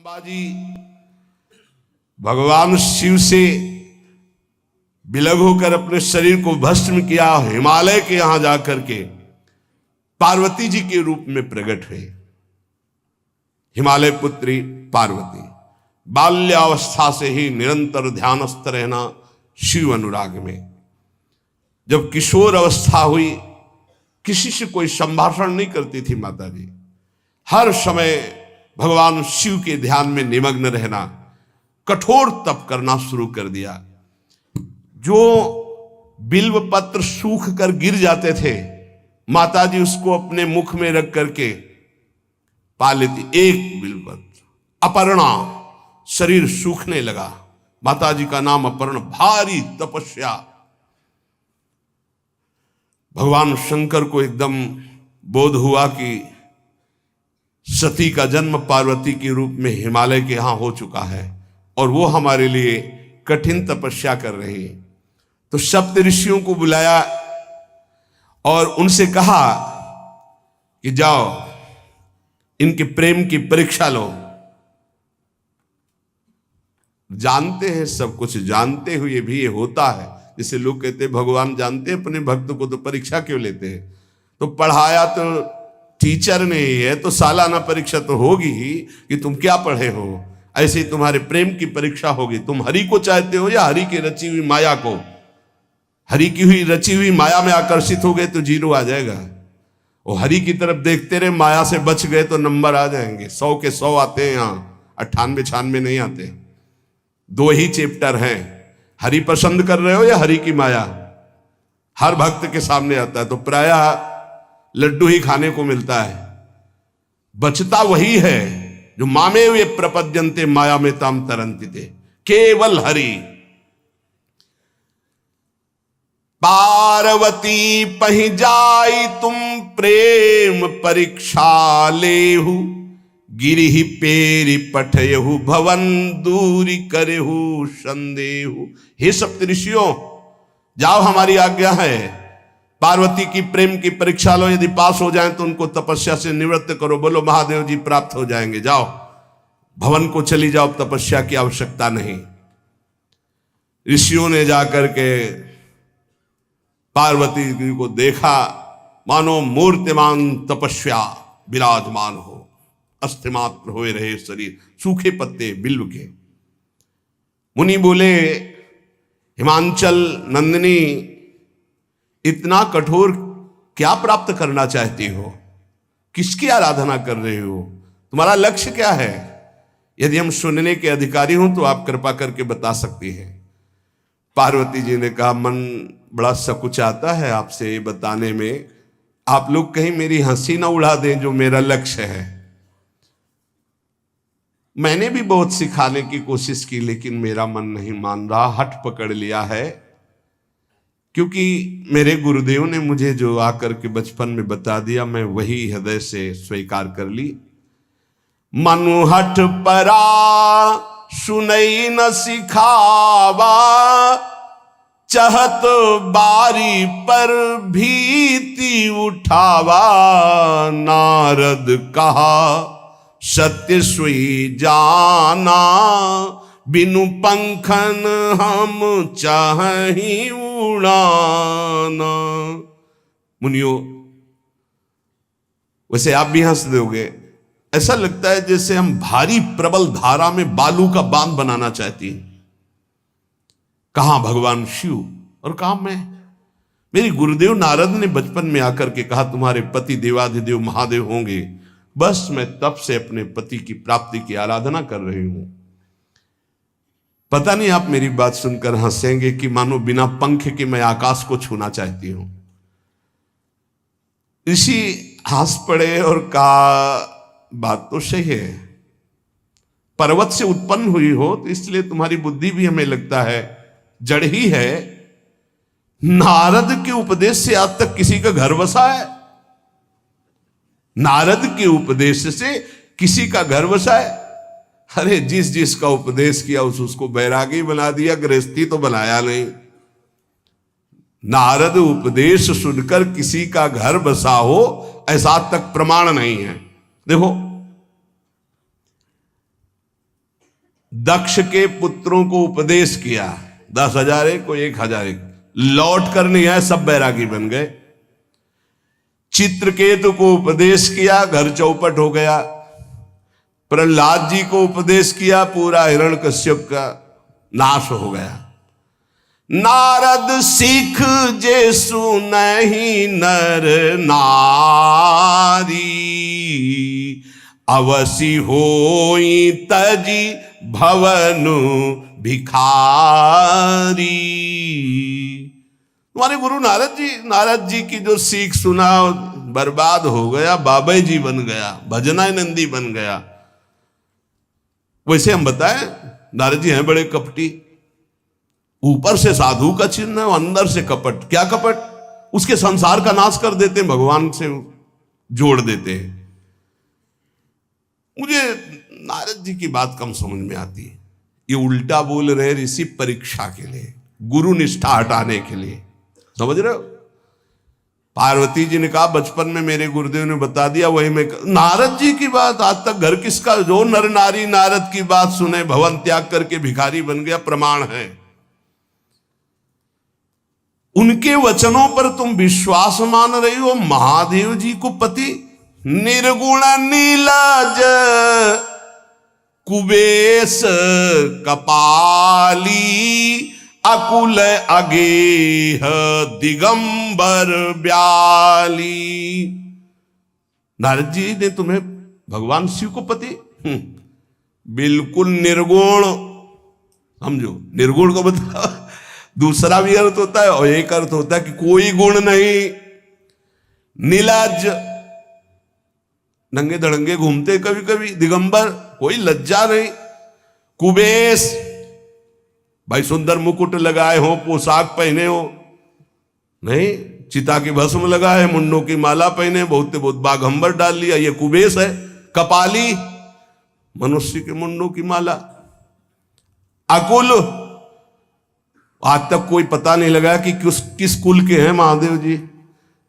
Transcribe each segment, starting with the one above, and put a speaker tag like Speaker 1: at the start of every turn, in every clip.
Speaker 1: अंबाजी भगवान शिव से विलग होकर अपने शरीर को भस्म किया, हिमालय के यहां जाकर के पार्वती जी के रूप में प्रकट हुए। हिमालय पुत्री पार्वती बाल्यावस्था से ही निरंतर ध्यानस्थ रहना शिव अनुराग में। जब किशोर अवस्था हुई, किसी से कोई संभाषण नहीं करती थी माता जी, हर समय भगवान शिव के ध्यान में निमग्न रहना, कठोर तप करना शुरू कर दिया। जो बिल्व पत्र सूख कर गिर जाते थे, माता जी उसको अपने मुख में रख करके पा लेती। एक बिल्व पत्र, अपर्णा, शरीर सूखने लगा। माता जी का नाम अपर्णा, भारी तपस्या। भगवान शंकर को एकदम बोध हुआ कि सती का जन्म पार्वती के रूप में हिमालय के यहां हो चुका है और वो हमारे लिए कठिन तपस्या कर रही है। तो सप्त ऋषियों को बुलाया और उनसे कहा कि जाओ इनके प्रेम की परीक्षा लो। जानते हैं, सब कुछ जानते हुए भी ये होता है। जैसे लोग कहते हैं भगवान जानते हैं अपने भक्त को, तो परीक्षा क्यों लेते हैं? तो पढ़ाया तो टीचर ने है, तो सालाना परीक्षा तो होगी ही कि तुम क्या पढ़े हो। ऐसे ही तुम्हारे प्रेम की परीक्षा होगी। तुम हरि को चाहते हो या हरि की रची हुई माया को? हरि की हुई रची हुई माया में आकर्षित हो गए तो जीरो आ जाएगा। वो हरि की तरफ देखते रहे, माया से बच गए तो नंबर आ जाएंगे। 100 के 100 आते हैं, यहाँ 98 96 नहीं आते। 2 ही चैप्टर हैं, हरि पसंद कर रहे हो या हरि की माया। हर भक्त के सामने आता है, तो प्रायः लड्डू ही खाने को मिलता है। बचता वही है जो मामे वे प्रपद्यन्ते माया में ताम तरंति थे, केवल हरि। पार्वती पहि जाई तुम प्रेम परीक्षा लेहु, गिरिहि पेरि पठयहु भवन दूरी करेहु संदेहु। हे सप्त ऋषियों, जाओ, हमारी आज्ञा है। पार्वती की प्रेम की परीक्षा लो, यदि पास हो जाएं तो उनको तपस्या से निवृत्त करो। बोलो महादेव जी प्राप्त हो जाएंगे। जाओ भवन को चली जाओ, तपस्या की आवश्यकता नहीं। ऋषियों ने जाकर के पार्वती जी को देखा, मानो मूर्तिमान तपस्या विराजमान हो, अस्थिमात्र हुए रहे शरीर, सूखे पत्ते बिल्व के। मुनि बोले, हिमांचल नंदिनी, इतना कठोर क्या प्राप्त करना चाहती हो? किसकी आराधना कर रहे हो? तुम्हारा लक्ष्य क्या है? यदि हम सुनने के अधिकारी हों तो आप कृपा करके बता सकती हैं। पार्वती जी ने कहा, मन बड़ा सकुचाता है आपसे बताने में। आप लोग कहीं मेरी हंसी ना उड़ा दें जो मेरा लक्ष्य है। मैंने भी बहुत सिखाने की कोशिश की, लेकिन मेरा मन नहीं मान रहा, हठ पकड़ लिया है। क्योंकि मेरे गुरुदेव ने मुझे जो आकर के बचपन में बता दिया, मैं वही हृदय से स्वीकार कर ली। मनु हठ परा सुनई न सिखावा, चहत बारी पर भीति उठावा। नारद कहा सत्य सोई जाना, बिनु पंखन हम चाहि उड़ाना। मुनियो, वैसे आप भी हंस दोगे। ऐसा लगता है जैसे हम भारी प्रबल धारा में बालू का बांध बनाना चाहती हैं। कहां भगवान शिव और कहां मैं? मेरी गुरुदेव नारद ने बचपन में आकर के कहा, तुम्हारे पति देवाधिदेव महादेव होंगे। बस मैं तब से अपने पति की प्राप्ति की आराधना कर रही हूं। पता नहीं आप मेरी बात सुनकर हंसेंगे कि मानो बिना पंख के मैं आकाश को छूना चाहती हूं। ऋषि हंस पड़े और कहा, बात तो सही है। पर्वत से उत्पन्न हुई हो तो इसलिए तुम्हारी बुद्धि भी हमें लगता है जड़ ही है। नारद के उपदेश से आज तक किसी का घर बसा है? नारद के उपदेश से किसी का घर बसा है? अरे जिस जिसका उपदेश किया उसको बैरागी बना दिया, गृहस्थी तो बनाया नहीं। नारद उपदेश सुनकर किसी का घर बसा हो, ऐसा तक प्रमाण नहीं है। देखो दक्ष के पुत्रों को उपदेश किया, 10,000 एक को 1,000 एक, लौट कर नहीं आए, सब बैरागी बन गए। चित्रकेतु को उपदेश किया, घर चौपट हो गया। प्रहलाद जी को उपदेश किया, पूरा हिरण्यकश्यप का नाश हो गया। नारद सीख जे सुनहि नर नारी, अवसि होई तजी भवनु भिखारी। तुम्हारे गुरु नारद जी की जो सीख सुना बर्बाद हो गया, बाबा जी बन गया, भजनानंदी बन गया। वैसे हम बताएं, नारद जी हैं बड़े कपटी, ऊपर से साधु का चिन्ह है, अंदर से कपट। क्या कपट? उसके संसार का नाश कर देते हैं, भगवान से जोड़ देते हैं। मुझे नारद जी की बात कम समझ में आती है। ये उल्टा बोल रहे ऋषि परीक्षा के लिए, गुरु निष्ठा हटाने के लिए, समझ रहे हो? पार्वती जी ने कहा बचपन में मेरे गुरुदेव ने बता दिया, वही मैं। नारद जी की बात आज तक घर किसका? जो नर नारी नारद की बात सुने भवन त्याग करके भिखारी बन गया, प्रमाण है। उनके वचनों पर तुम विश्वास मान रही हो। महादेव जी को पति निर्गुण नीलाज कुबेश कपाली, अकुल अगेह दिगंबर ब्याली। नारद जी ने तुम्हें भगवान शिव को पति बिल्कुल निर्गुण समझो। निर्गुण को मतलब दूसरा भी अर्थ होता है और एक अर्थ होता है कि कोई गुण नहीं। नीलाज, नंगे धड़ंगे घूमते कभी कभी। दिगंबर, कोई लज्जा नहीं। कुबेश, भाई सुंदर मुकुट लगाए हो, पोशाक पहने हो, नहीं, चिता की भस्म लगाए, मुंडों की माला पहने, बहुत बाघंबर डाल लिया, ये कुबेश है। कपाली, मनुष्य के मुंडों की माला। अकुल, आज तक कोई पता नहीं लगा कि किस कुल के हैं महादेव जी,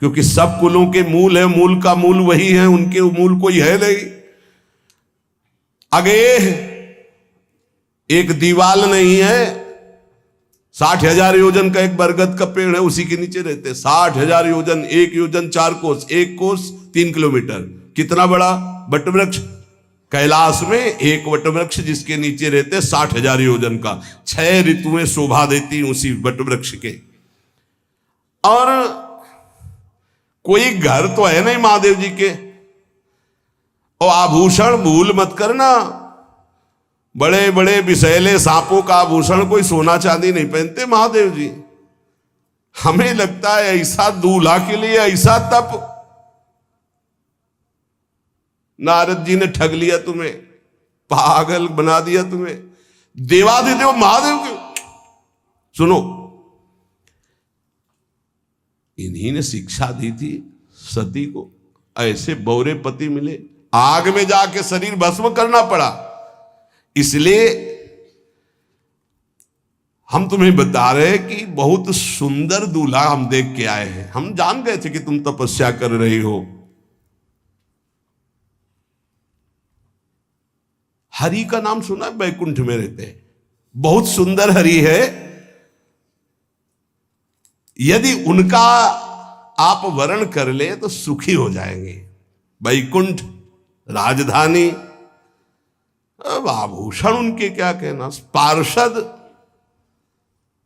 Speaker 1: क्योंकि सब कुलों के मूल है, मूल का मूल वही है, उनके मूल कोई है नहीं। आगे एक दीवाल नहीं है, 60,000 योजन का एक बरगद का पेड़ है, उसी के नीचे रहते। 60,000 योजन, 1 योजन 4 कोस, 1 कोस 3 किलोमीटर। कितना बड़ा वटवृक्ष? कैलाश में एक वटवृक्ष जिसके नीचे रहते 60,000 योजन का। 6 ऋतुएं शोभा देती उसी वटवृक्ष के। और कोई घर तो है नहीं महादेव जी के। और आभूषण भूल मत करना, बड़े बड़े विषैले सांपों का आभूषण कोई सोना चांदी नहीं पहनते महादेव जी। हमें लगता है ऐसा दूल्हा के लिए ऐसा तप। नारद जी ने ठग लिया तुम्हें, पागल बना दिया तुम्हें। देवाधिदेव महादेव के सुनो, इन्हीं ने शिक्षा दी थी सती को। ऐसे बौरे पति मिले, आग में जाके शरीर भस्म करना पड़ा। इसलिए हम तुम्हें बता रहे हैं कि बहुत सुंदर दूल्हा हम देख के आए हैं। हम जान गए थे कि तुम तपस्या कर रही हो। हरि का नाम सुना है? बैकुंठ में रहते हैं, बहुत सुंदर हरि है। यदि उनका आप वर्ण कर ले तो सुखी हो जाएंगे। बैकुंठ राजधानी, अब आभूषण उनके क्या कहना, पार्षद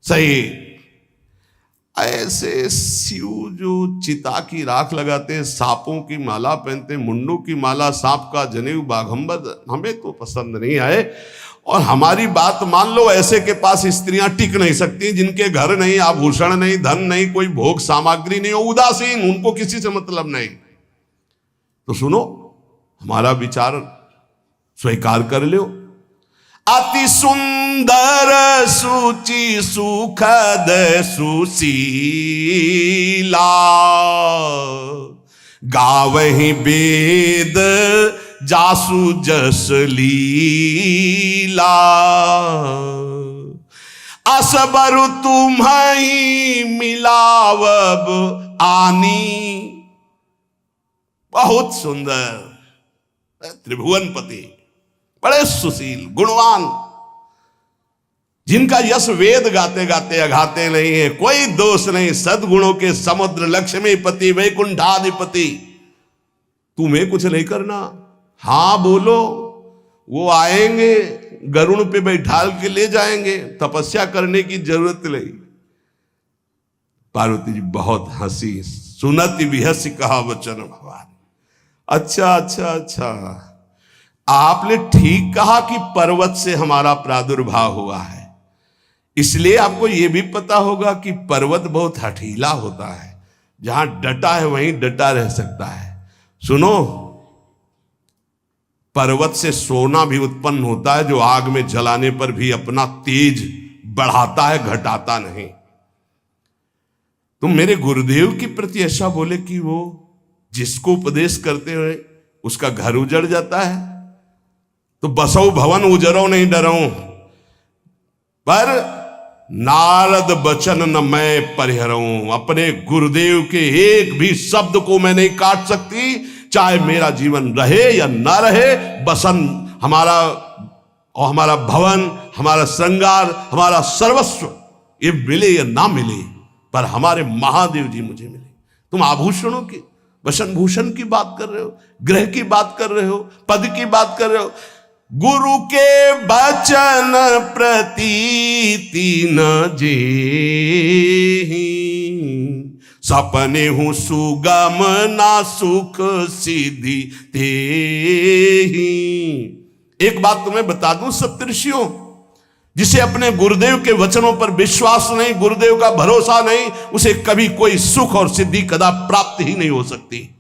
Speaker 1: सही। ऐसे शिव जो चिता की राख लगाते हैं, सांपों की माला पहनते हैं, मुंडों की माला, सांप का जनेऊ, बाघंबर, हमें तो पसंद नहीं आए। और हमारी बात मान लो, ऐसे के पास स्त्रियां टिक नहीं सकती जिनके घर नहीं, आभूषण नहीं, धन नहीं, कोई भोग सामग्री नहीं, उदासीन, उनको किसी से मतलब नहीं। तो सुनो, हमारा विचार स्वीकार कर लो। अति सुंदर सुचि सुखद सुशीला, गावहि वेद जासु जस लीला। असबर तुम्हि मिलावब आनी। बहुत सुंदर त्रिभुवनपति, बड़े सुशील, गुणवान, जिनका यश वेद गाते गाते अघाते नहीं है, कोई दोष नहीं, सद्गुणों के समुद्र, लक्ष्मीपति वैकुंठाधिपति। तुम्हें कुछ नहीं करना, हां बोलो, वो आएंगे, गरुड़ पे बैठाल के ले जाएंगे, तपस्या करने की जरूरत नहीं। पार्वती जी बहुत हंसी, सुनति विहसी कहा वचन भगवान। अच्छा अच्छा अच्छा, आपने ठीक कहा कि पर्वत से हमारा प्रादुर्भाव हुआ है, इसलिए आपको यह भी पता होगा कि पर्वत बहुत हठीला होता है, जहां डटा है वहीं डटा रह सकता है। सुनो, पर्वत से सोना भी उत्पन्न होता है, जो आग में जलाने पर भी अपना तेज बढ़ाता है, घटाता नहीं। तुम मेरे गुरुदेव के प्रति ऐसा बोले कि वो जिसको उपदेश करते हुए उसका घर उजड़ जाता है, तो बसो भवन उजरो नहीं डरो, पर नारद बचन न मैं परिहरऊं। अपने गुरुदेव के एक भी शब्द को मैं नहीं काट सकती, चाहे मेरा जीवन रहे या ना रहे। बसन हमारा और हमारा भवन, हमारा श्रृंगार, हमारा सर्वस्व, ये मिले या ना मिले, पर हमारे महादेव जी मुझे मिले। तुम आभूषणों की, वसन भूषण की बात कर रहे हो, ग्रह की बात कर रहे हो, पद की बात कर रहे हो। गुरु के बचन प्रतीति न जेहि, सपने हूं सुगम ना सुख सिद्धि तेहि। एक बात तुम्हें बता दूं सप्तऋषियों, जिसे अपने गुरुदेव के वचनों पर विश्वास नहीं, गुरुदेव का भरोसा नहीं, उसे कभी कोई सुख और सिद्धि कदा प्राप्त ही नहीं हो सकती।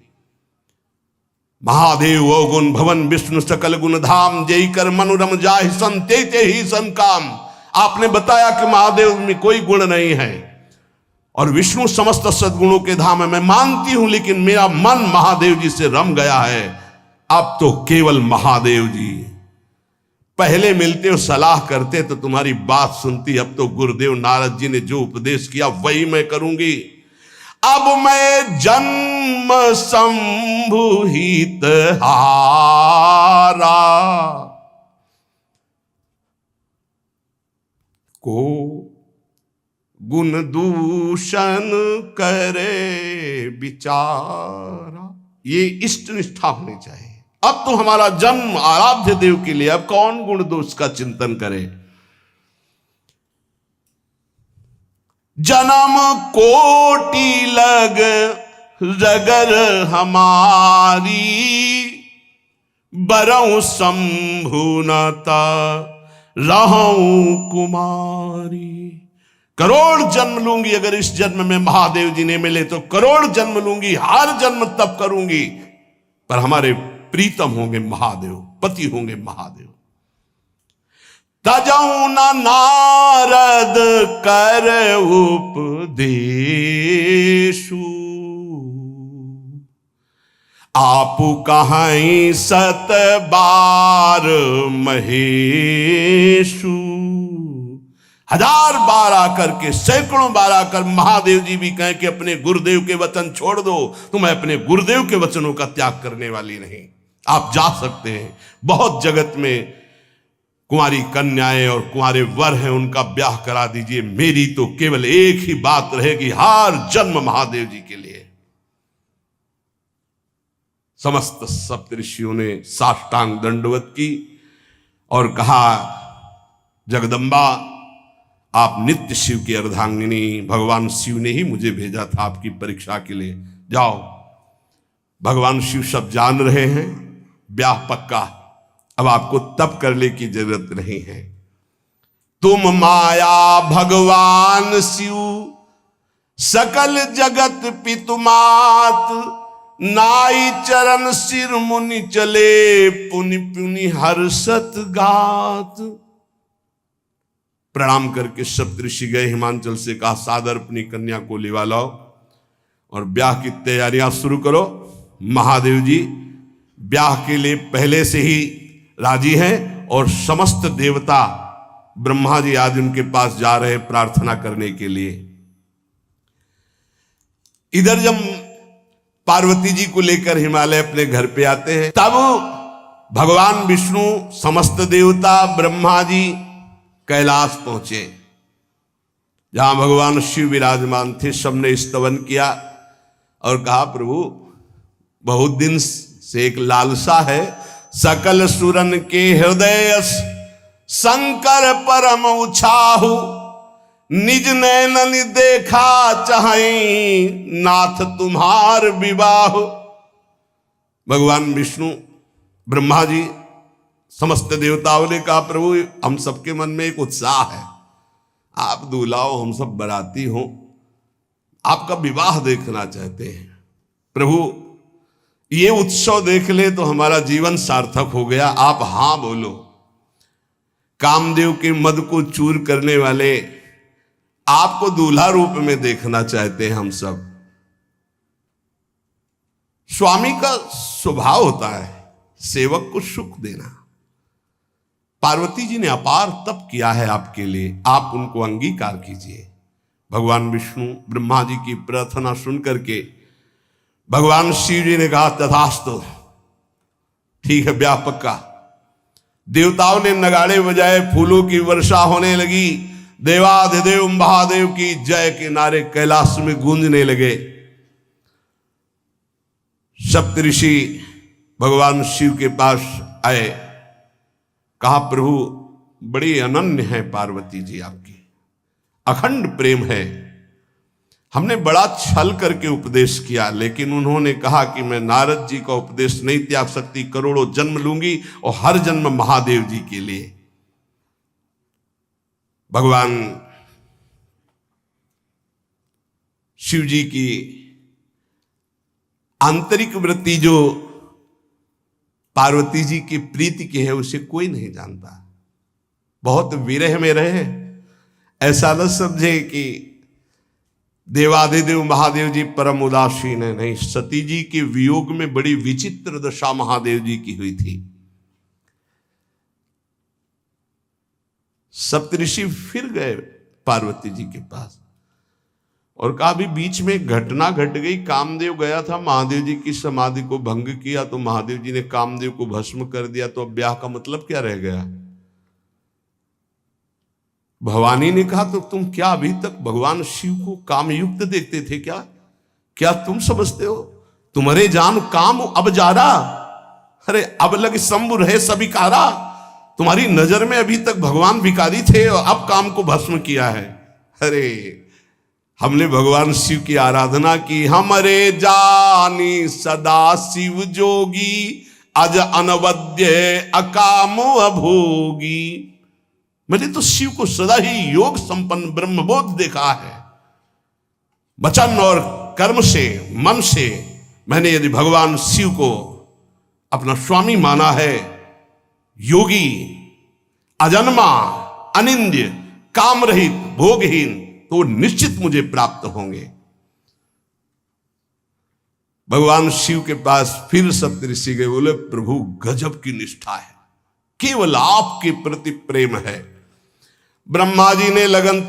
Speaker 1: महादेव ओ गुण भवन विष्णु सकल गुण धाम, जय कर मनोरम जाहि संते ते ही संकाम। आपने बताया कि महादेव में कोई गुण नहीं है और विष्णु समस्त सद्गुणों के धाम है, मैं मानती हूं, लेकिन मेरा मन महादेव जी से रम गया है। अब तो केवल महादेव जी, पहले मिलते हो सलाह करते तो तुम्हारी बात सुनती, अब तो गुरुदेव नारद जी ने जो उपदेश किया वही मैं करूंगी। अब मैं जन्म संभुहित हारा, को गुण दूषण करे विचारा। ये इष्ट निष्ठा होनी चाहिए। अब तो हमारा जन्म आराध्य देव के लिए, अब कौन गुण दोष का चिंतन करे। जन्म कोटि लग रगर हमारी, बरऊं शंभुनता रहूं कुमारी। करोड़ जन्म लूंगी, अगर इस जन्म में महादेव जी ने मिले तो करोड़ जन्म लूंगी, हर जन्म तप करूंगी, पर हमारे प्रीतम होंगे महादेव, पति होंगे महादेव। तजऊ न नारद कर उपदेशु, आपु कहीं सत बार महेशु। हजार बार आकर के, सैकड़ों बार आकर महादेव जी भी कहें कि अपने गुरुदेव के वचन छोड़ दो, तो मैं अपने गुरुदेव के वचनों का त्याग करने वाली नहीं। आप जा सकते हैं, बहुत जगत में कुंवारी कन्याएं और कुंवारे वर हैं, उनका ब्याह करा दीजिए। मेरी तो केवल एक ही बात रहेगी, हर जन्म महादेव जी के लिए। समस्त सप्तऋषियों ने साष्टांग दंडवत की और कहा, जगदम्बा आप नित्य शिव की अर्धांगिनी, भगवान शिव ने ही मुझे भेजा था आपकी परीक्षा के लिए। जाओ, भगवान शिव सब जान रहे हैं, ब्याह पक्का, अब आपको तप करने की जरूरत नहीं है। तुम माया भगवान शिव, सकल जगत पितुमात, नाई चरण सिर मुनि चले, पुनि पुनि हर्षत गात। प्रणाम करके सप्तऋषि गए, हिमांचल से कहा, सादर अपनी कन्या को लिवा लाओ और ब्याह की तैयारियां शुरू करो। महादेव जी ब्याह के लिए पहले से ही राजी हैं और समस्त देवता ब्रह्मा जी आदि उनके पास जा रहे हैं प्रार्थना करने के लिए। इधर जब पार्वती जी को लेकर हिमालय अपने घर पे आते हैं, तब भगवान विष्णु, समस्त देवता, ब्रह्मा जी कैलाश पहुंचे, जहां भगवान शिव विराजमान थे। सबने स्तवन किया और कहा, प्रभु बहुत दिन से एक लालसा है, सकल सुरन के हृदय शंकर परम उछाहु, निज नैनन देखा चाहे नाथ तुम्हार विवाह। भगवान विष्णु, ब्रह्मा जी, समस्त देवताओं ने कहा, प्रभु हम सबके मन में एक उत्साह है, आप दूल्हा हो, हम सब बराती हो, आपका विवाह देखना चाहते हैं। प्रभु ये उत्सव देख ले तो हमारा जीवन सार्थक हो गया, आप हां बोलो। कामदेव के मद को चूर करने वाले आपको दूल्हा रूप में देखना चाहते हैं हम सब। स्वामी का स्वभाव होता है सेवक को सुख देना। पार्वती जी ने अपार तप किया है आपके लिए, आप उनको अंगीकार कीजिए। भगवान विष्णु ब्रह्मा जी की प्रार्थना सुन करके भगवान शिव जी ने कहा, तथास्तु, ठीक है, ब्याह पक्का। देवताओं ने नगाड़े बजाए, फूलों की वर्षा होने लगी, देवाधिदेव महादेव की जय के नारे कैलाश में गूंजने लगे। सप्तऋषि भगवान शिव के पास आए, कहा, प्रभु बड़ी अनन्य है पार्वती जी आपकी, अखंड प्रेम है। हमने बड़ा छल करके उपदेश किया, लेकिन उन्होंने कहा कि मैं नारद जी का उपदेश नहीं त्याग सकती, करोड़ों जन्म लूंगी और हर जन्म महादेव जी के लिए। भगवान शिव जी की आंतरिक वृत्ति जो पार्वती जी की प्रीति की है उसे कोई नहीं जानता। बहुत विरह में रहे, ऐसा न समझे कि देवाधिदेव महादेव जी परम उदासीन है, नहीं। सती जी के वियोग में बड़ी विचित्र दशा महादेव जी की हुई थी। सप्तऋषि फिर गए पार्वती जी के पास और कहा, अभी बीच में घटना घट गई, कामदेव गया था महादेव जी की समाधि को भंग किया, तो महादेव जी ने कामदेव को भस्म कर दिया, तो अब ब्याह का मतलब क्या रह गया। भवानी ने कहा, तो तुम क्या अभी तक भगवान शिव को कामयुक्त देखते थे क्या? क्या तुम समझते हो तुम्हारे जान काम अब जा रहा? अरे अब लग शंभु रहे सबिकारा। तुम्हारी नजर में अभी तक भगवान भिखारी थे और अब काम को भस्म किया है। अरे हमने भगवान शिव की आराधना की, हमारे जानी सदा शिव जोगी, अज अनवद्य अकामो अभोगी। मैंने तो शिव को सदा ही योग संपन्न ब्रह्मबोध देखा है। वचन और कर्म से, मन से मैंने यदि भगवान शिव को अपना स्वामी माना है, योगी, अजन्मा, अनिंद्य, काम रहित, भोगहीन, तो निश्चित मुझे प्राप्त होंगे। भगवान शिव के पास फिर सप्तऋषि गए, बोले, प्रभु गजब की निष्ठा है, केवल आपके प्रति प्रेम है। ब्रह्मा जी ने लगन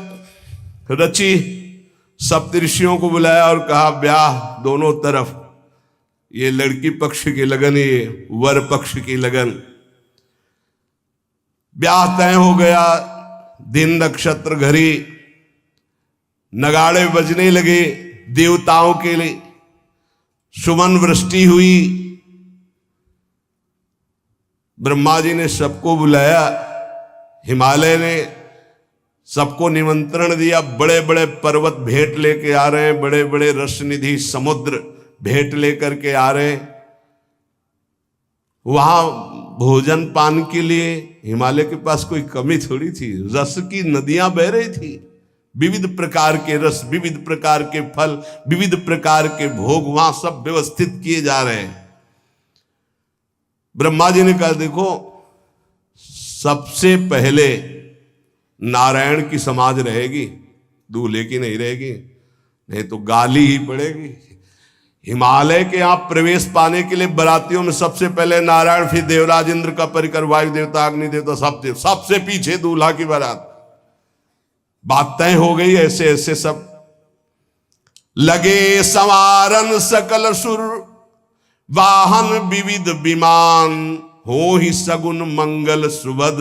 Speaker 1: रची, सप्तऋषियों को बुलाया और कहा, ब्याह दोनों तरफ, ये लड़की पक्ष की लगन, ये वर पक्ष की लगन। ब्याह तय हो गया, दिन नक्षत्र घड़ी, नगाड़े बजने लगे, देवताओं के लिए सुमन वृष्टि हुई। ब्रह्मा जी ने सबको बुलाया, हिमालय ने सबको निमंत्रण दिया, बड़े बड़े पर्वत भेंट लेके आ रहे हैं, बड़े बड़े रसनिधि समुद्र भेंट लेकर के आ रहे हैं। वहां भोजन पान के लिए हिमालय के पास कोई कमी थोड़ी थी, रस की नदियां बह रही थी, विविध प्रकार के रस, विविध प्रकार के फल, विविध प्रकार के भोग वहां सब व्यवस्थित किए जा रहे हैं। ब्रह्मा जी ने कहा, देखो सबसे पहले नारायण की समाज रहेगी, दूल्हे की नहीं रहेगी, नहीं तो गाली ही पड़ेगी। हिमालय के यहां प्रवेश पाने के लिए बरातियों में सबसे पहले नारायण, फिर देवराज इंद्र का परिकर, वायु देवता, अग्नि देवता, सबसे पीछे दूल्हा की बारात। बात तय हो गई। ऐसे ऐसे सब लगे संवारन सकल सुर, वाहन विविध विमान, हो ही सगुन मंगल सुबद,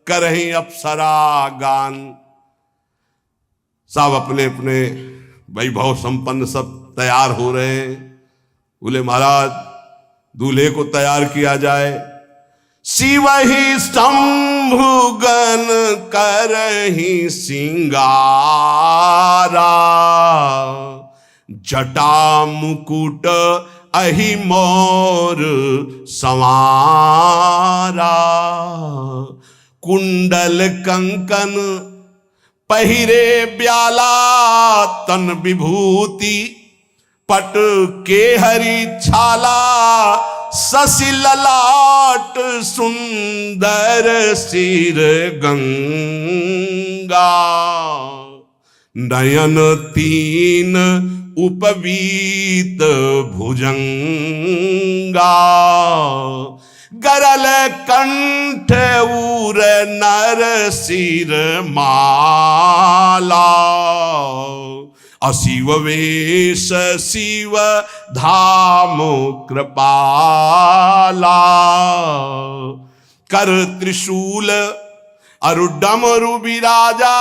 Speaker 1: करहीं अप्सरा गान। सब अपने अपने वैभव संपन्न सब तैयार हो रहे हैं। बोले महाराज दूल्हे को तैयार किया जाए। शिव ही शंभुगन करहीं सिंगारा, जटा मुकुट अहि मोर संवारा। कुंडल कंकन पहिरे ब्याला, तन विभूति पट के हरि छाला। शशि ललाट सुंदर सिर गंगा, नयन तीन उपवीत भुजंगा। गरल कंठ उर नर सिर माला। अशिव वेश शिव धाम कृपाला। कर त्रिशूल अरु डमरु विराजा,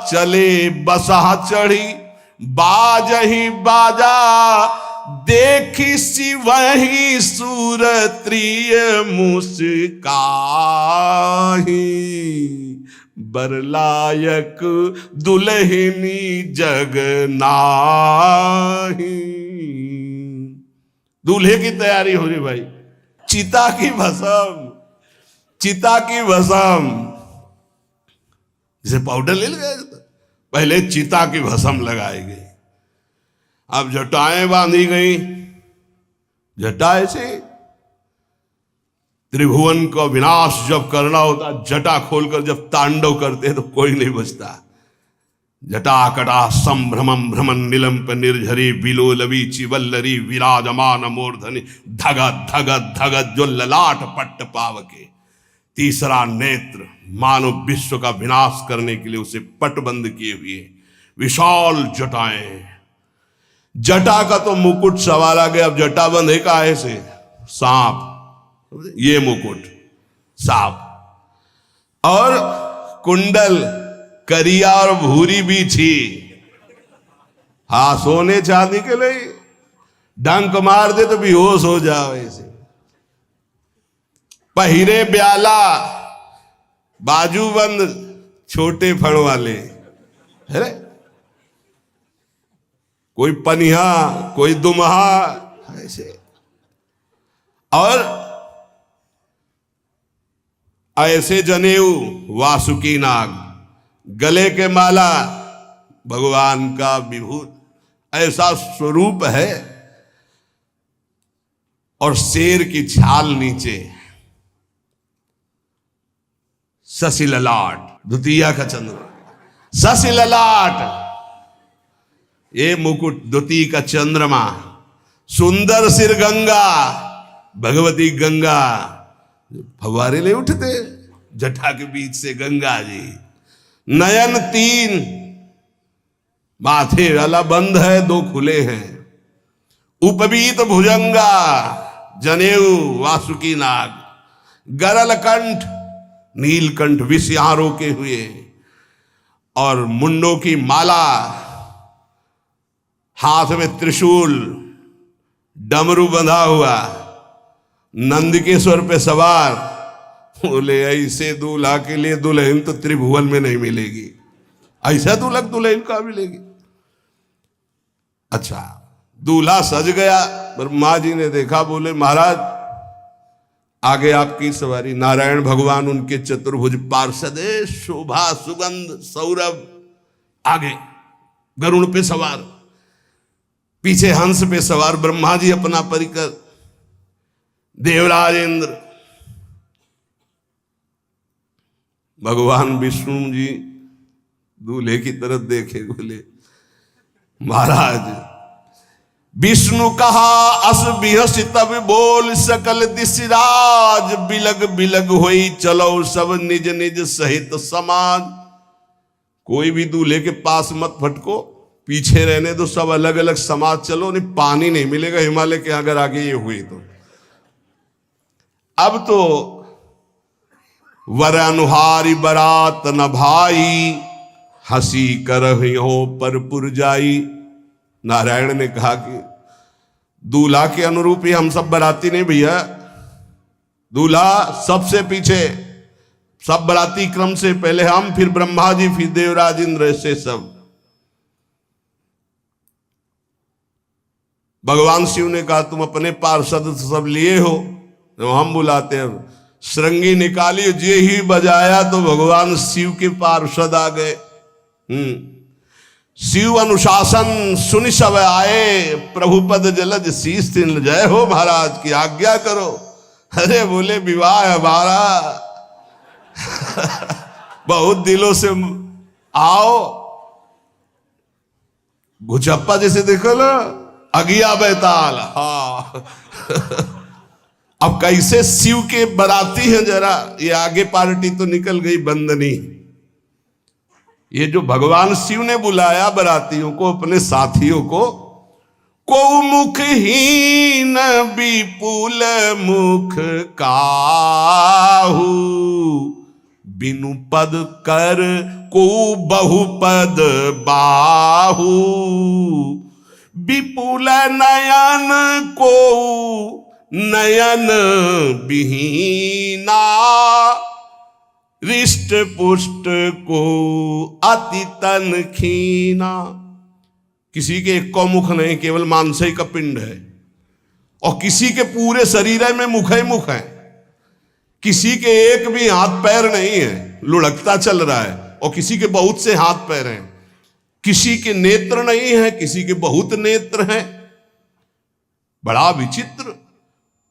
Speaker 1: चले बसहा चढ़ी बाजही बाजा। देखी शिवहि सुरत्रिय मुस्काही, बरलायक दुल्हनी जग नाही। दूल्हे की तैयारी हो रही भाई। चिता की भस्म, चिता की भस्म, जैसे पाउडर ले गए पहले चिता की भस्म लगाई गई। अब जटाएं बांधी गई। जटा से त्रिभुवन का विनाश जब करना होता, जटा खोलकर जब तांडव करते तो कोई नहीं बचता। जटा कटा संभ्रमम भ्रमण निलंप निर्झरी, बिलोलवी चिवल्लरी विराजमान मूर्धनि। धगत धगत धगत जो ललाट पट्ट पावके। तीसरा नेत्र मानो विश्व का विनाश करने के लिए उसे पटबंद किए हुए विशाल जटाएं। जटा का तो मुकुट सवार आ गया। अब जटा बंधे का ऐसे सांप, ये मुकुट सांप। और कुंडल करिया और भूरी भी थी। हाँ, सोने चांदी के लिए डंक मार दे तो बेहोश हो जाओ ऐसे। पहिरे ब्याला, बाजूबंद छोटे फण वाले है। कोई पनिहा, कोई दुमहा ऐसे। और ऐसे जनेऊ वासुकी नाग, गले के माला भगवान का विभूत, ऐसा स्वरूप है। और शेर की छाल नीचे। शशि ललाट, द्वितीया का चंद्र, शशि ललाट, ये मुकुट द्वितीय का चंद्रमा। सुंदर सिर गंगा, भगवती गंगा फवारे ले उठते जटा के बीच से गंगा जी। नयन तीन, माथे वाला बंद है, दो खुले हैं। उपवीत भुजंगा, जनेऊ वासुकी नाग। गरल कंठ, नीलकंठ विष यहां रोके हुए। और मुंडों की माला, हाथ में त्रिशूल, डमरू बंधा हुआ, नंदकेश्वर पे सवार। बोले ऐसे दूल्हा के लिए दुल्हन तो त्रिभुवन में नहीं मिलेगी। ऐसा दूल्हा दुल्हन का मिलेगी। अच्छा, दूल्हा सज गया। ब्रह्मा जी ने देखा, बोले महाराज आगे आपकी सवारी। नारायण भगवान उनके चतुर्भुज पार्षद, शोभा सुगंध सौरभ आगे गरुण पे सवार, पीछे हंस पे सवार ब्रह्मा जी अपना परिकर, देवराज इंद्र, भगवान विष्णु जी दूल्हे की तरफ देखे। बोले महाराज विष्णु कहा अस बिहस तब बोल सकल दिशराज। बिलग बिलग होई चलो सब निज निज सहित समाज। कोई भी दूल्हे के पास मत फटको, पीछे रहने दो, सब अलग अलग समाज चलो। नहीं पानी नहीं मिलेगा हिमालय के अगर आगे ये हुई तो। अब तो वर अनुहारी बरात न भाई, हंसी करहियो पर पुरजाई। नारायण ने कहा कि दूल्हा के अनुरूप ही हम सब बराती नहीं भैया, दूल्हा सबसे पीछे, सब बराती क्रम से पहले हम, फिर ब्रह्मा जी, फिर देवराज इंद्र, ऐसे सब। भगवान शिव ने कहा तुम अपने पार्षद सब लिए हो, तो हम बुलाते हैं। श्रृंगी निकाली, जे ही बजाया तो भगवान शिव के पार्षद आ गए। शिव अनुशासन सुनि सब आए, प्रभुपद जलज शीस तिन, जय हो महाराज की आज्ञा करो। अरे बोले विवाह हमारा बहुत दिलों से आओ। घुचप्पा जैसे देखो ना, अगिया बैताल। हाँ अब कैसे शिव के बराती हैं, जरा ये आगे पार्टी तो निकल गई बंदनी। ये जो भगवान शिव ने बुलाया बरातियों को, अपने साथियों को मुखहीन विपुल मुख काहू, बिनु पद कर को बहुपद बाहू, विपुल नयन को नयन विहीना, रिष्ट पुष्ट को अति तन खीना। किसी के एक को मुख नहीं, केवल मांस का पिंड है, और किसी के पूरे शरीर में मुख ही मुख है। किसी के एक भी हाथ पैर नहीं है, लुढ़कता चल रहा है, और किसी के बहुत से हाथ पैर हैं। किसी के नेत्र नहीं है, किसी के बहुत नेत्र हैं, बड़ा विचित्र।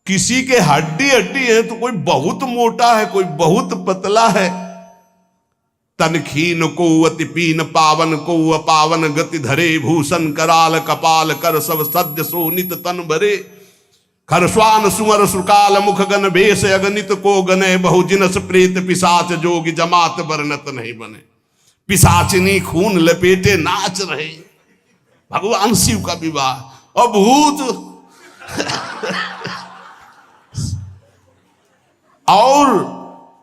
Speaker 1: किसी के हड्डी हड्डी है तो कोई बहुत मोटा है, कोई बहुत पतला है। तनखीन को अति पीन, पावन को अपावन, गति धरे भूषण कराल, कपाल कर सब सद्य सोनित तन भरे। खरस्वान सुमर सुकाल, मुख गन भेष अगणित को गने, बहु जिनस प्रेत पिशाच जोगी, जमात वर्णत नहीं बने। पिशाचिनी खून लपेटे नाच रहे, भगवान शिव का विवाह। और भूत और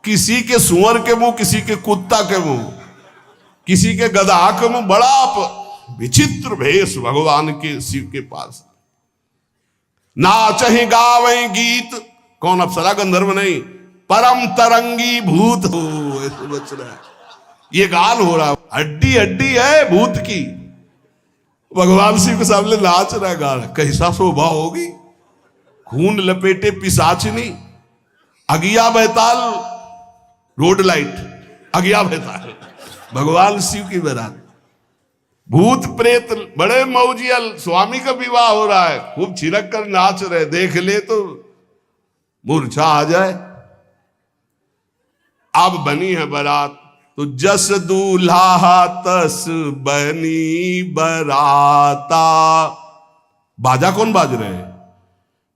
Speaker 1: किसी के सुअर के मुंह, किसी के कुत्ता के मुंह, किसी के गधा के मुंह, बड़ा विचित्र भेष भगवान के शिव के पास। नाचहि गावै गीत, कौन अप्सरा गंधर्व नहीं, परम तरंगी भूत हो, ऐसे बच रहा है। ये गान हो रहा, हड्डी हड्डी है भूत की, भगवान शिव के सामने नाच रहा है, गा रहा। कैसा शोभा होगी, खून लपेटे पिशाचिनी, अगिया बैताल, रोड लाइट, अगिया बैताल, भगवान शिव की बारात। भूत प्रेत बड़े मौजियल, स्वामी का विवाह हो रहा है, खूब छिड़क कर नाच रहे, देख ले तो मूर्छा आ जाए। अब बनी है बारात, तो जस दूल्हा तस बनी बराता। बाजा कौन बाज रहे हैं?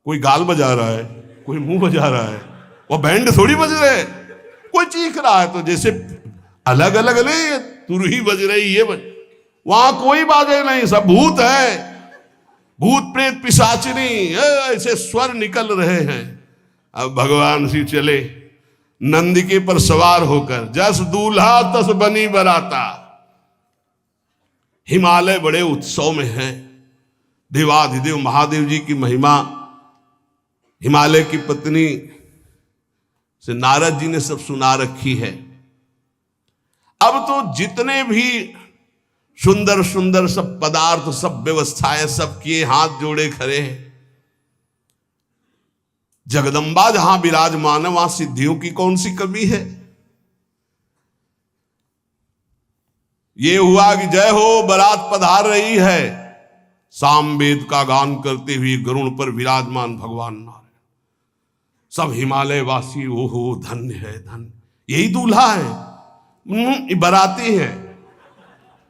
Speaker 1: कोई गाल बजा रहा है, कोई मुंह बजा रहा है, वो बैंड थोड़ी बज रहे, कोई चीख रहा है। तो जैसे अलग अलग नहीं, तुरही बज रही, ये बज, वहां कोई बाजे नहीं, सब भूत है, भूत प्रेत पिशाचिनी, ऐसे स्वर निकल रहे हैं। अब भगवान शिव चले नंदिके पर सवार होकर, जस दूल्हा तस बनी बराता। हिमालय बड़े उत्सव में है, देवाधिदेव महादेव जी की महिमा हिमालय की पत्नी से नारद जी ने सब सुना रखी है। अब तो जितने भी सुंदर सुंदर सब पदार्थ, सब व्यवस्थाएं, सब किए, हाथ जोड़े खड़े हैं। जगदम्बा जहां विराजमान है, वहां सिद्धियों की कौन सी कमी है। ये हुआ कि जय हो बारात पधार रही है, सामवेद का गान करते हुए गरुड़ पर विराजमान भगवान नारायण। सब हिमालय वासी ओहो धन्य है, धन्य, यही दूल्हा है, बाराती है।